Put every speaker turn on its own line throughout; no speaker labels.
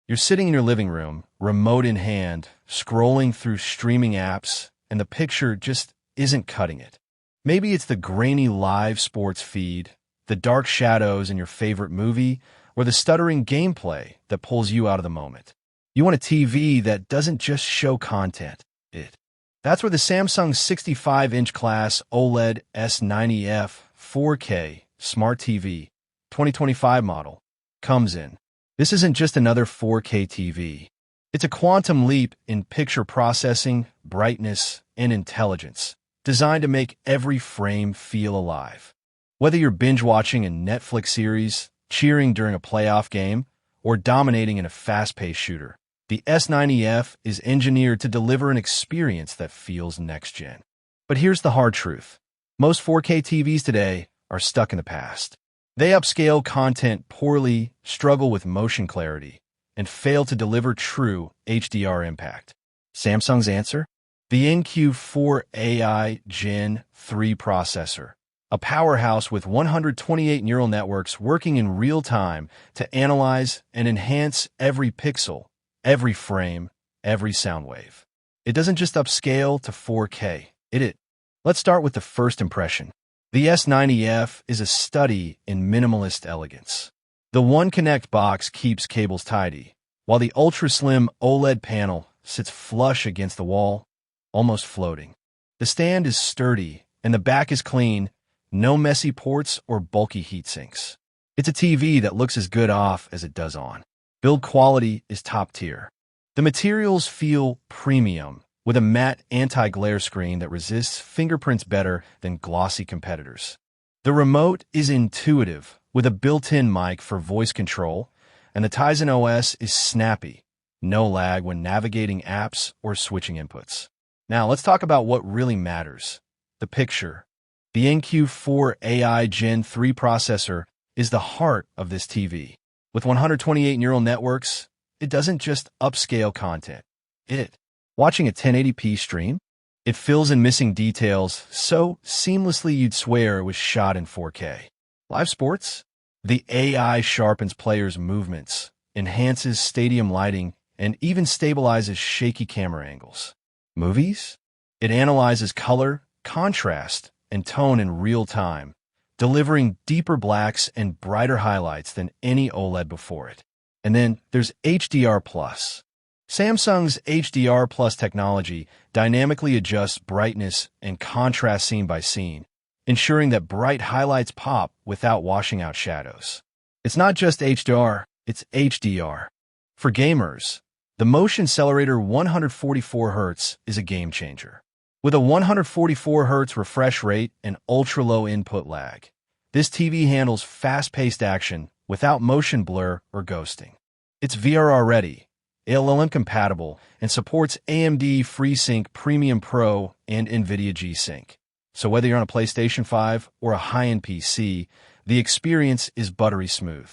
You're sitting in your living room, remote in hand, scrolling through streaming apps, and the picture just isn't cutting it. Maybe it's the grainy live sports feed, the dark shadows in your favorite movie, or the stuttering gameplay that pulls you out of the moment. You want a TV that doesn't just show content. That's where the Samsung 65-inch class OLED S90F 4K Smart TV 2025 model comes in. This isn't just another 4K TV. It's a quantum leap in picture processing, brightness, and intelligence, designed to make every frame feel alive. Whether you're binge-watching a Netflix series, cheering during a playoff game, or dominating in a fast-paced shooter, the S90F is engineered to deliver an experience that feels next-gen. But here's the hard truth. Most 4K TVs today are stuck in the past. They upscale content poorly, struggle with motion clarity, and fail to deliver true HDR impact. Samsung's answer? The NQ4 AI Gen 3 processor, a powerhouse with 128 neural networks working in real time to analyze and enhance every pixel, every frame, every sound wave. It doesn't just upscale to 4K. Let's start with the first impression. The S90F is a study in minimalist elegance. The One Connect box keeps cables tidy, while the ultra-slim OLED panel sits flush against the wall, almost floating. The stand is sturdy, and the back is clean, no messy ports or bulky heat sinks. It's a TV that looks as good off as it does on. Build quality is top tier. The materials feel premium, with a matte anti-glare screen that resists fingerprints better than glossy competitors. The remote is intuitive, with a built-in mic for voice control, and the Tizen OS is snappy, no lag when navigating apps or switching inputs. Now, let's talk about what really matters. The picture. The NQ4 AI Gen 3 processor is the heart of this TV. With 128 neural networks, it doesn't just upscale content. Watching a 1080p stream, it fills in missing details so seamlessly you'd swear it was shot in 4K. Live sports? The AI sharpens players' movements, enhances stadium lighting, and even stabilizes shaky camera angles. Movies? It analyzes color, contrast, and tone in real time, delivering deeper blacks and brighter highlights than any OLED before it. And then there's HDR+. Samsung's HDR Plus technology dynamically adjusts brightness and contrast scene by scene, ensuring that bright highlights pop without washing out shadows. It's not just HDR, it's HDR. For gamers, the Xcelerator 144Hz is a game changer. With a 144Hz refresh rate and ultra-low input lag, this TV handles fast-paced action without motion blur or ghosting. It's VRR-ready, LLM-compatible, and supports AMD FreeSync Premium Pro and NVIDIA G-Sync. So whether you're on a PlayStation 5 or a high-end PC, the experience is buttery smooth.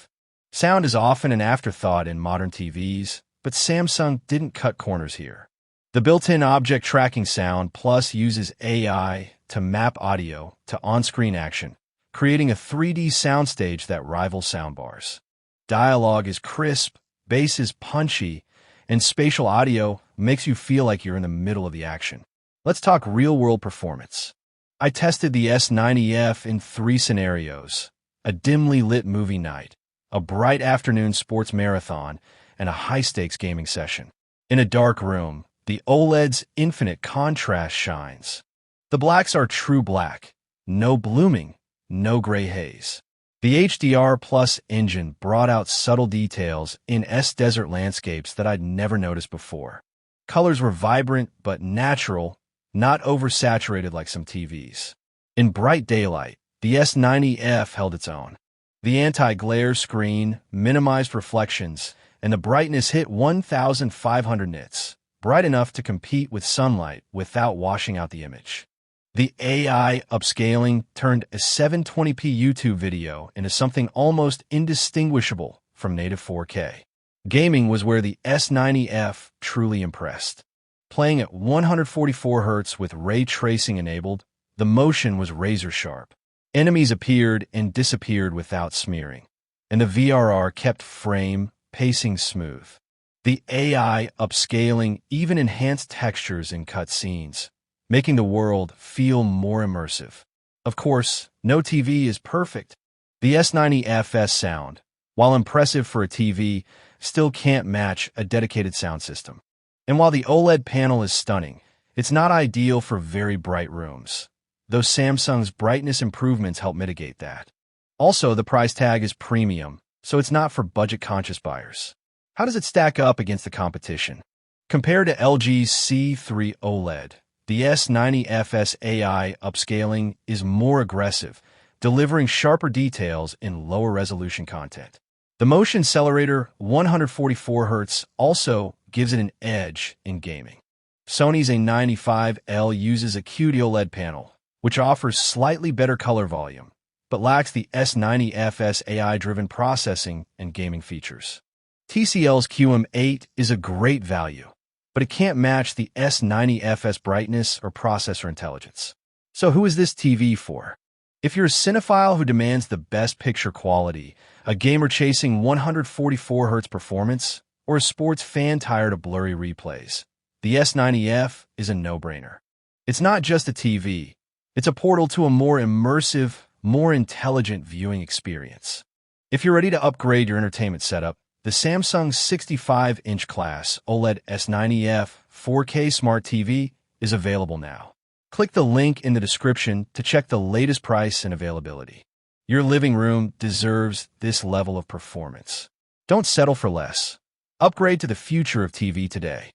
Sound is often an afterthought in modern TVs, but Samsung didn't cut corners here. The built-in Object Tracking Sound Plus uses AI to map audio to on-screen action, creating a 3D soundstage that rivals soundbars. Dialogue is crisp, bass is punchy, and spatial audio makes you feel like you're in the middle of the action. Let's talk real-world performance. I tested the S90F in 3 scenarios: a dimly lit movie night, a bright afternoon sports marathon, and a high-stakes gaming session. In a dark room, the OLED's infinite contrast shines. The blacks are true black, no blooming, no gray haze. The HDR Plus engine brought out subtle details in desert landscapes that I'd never noticed before. Colors were vibrant but natural, not oversaturated like some TVs. In bright daylight, the S90F held its own. The anti-glare screen minimized reflections, and the brightness hit 1,500 nits, bright enough to compete with sunlight without washing out the image. The AI upscaling turned a 720p YouTube video into something almost indistinguishable from native 4K. Gaming was where the S90F truly impressed. Playing at 144Hz with ray tracing enabled, the motion was razor-sharp. Enemies appeared and disappeared without smearing, and the VRR kept frame pacing smooth. The AI upscaling even enhanced textures in cutscenes, making the world feel more immersive. Of course, no TV is perfect. The S90F's sound, while impressive for a TV, still can't match a dedicated sound system. And while the OLED panel is stunning, it's not ideal for very bright rooms, though Samsung's brightness improvements help mitigate that. Also, the price tag is premium, so it's not for budget-conscious buyers. How does it stack up against the competition? Compared to LG's C3 OLED, the S90F's AI upscaling is more aggressive, delivering sharper details in lower-resolution content. The motion Xcelerator 144Hz also gives it an edge in gaming. Sony's A95L uses a QD-OLED panel, which offers slightly better color volume, but lacks the S90F's AI-driven processing and gaming features. TCL's QM8 is a great value, but it can't match the S90F's brightness or processor intelligence. So who is this TV for? If you're a cinephile who demands the best picture quality, a gamer chasing 144Hz performance, or a sports fan tired of blurry replays, the S90F is a no-brainer. It's not just a TV, it's a portal to a more immersive, more intelligent viewing experience. If you're ready to upgrade your entertainment setup, the Samsung 65-inch class OLED S90F 4K Smart TV is available now. Click the link in the description to check the latest price and availability. Your living room deserves this level of performance. Don't settle for less. Upgrade to the future of TV today.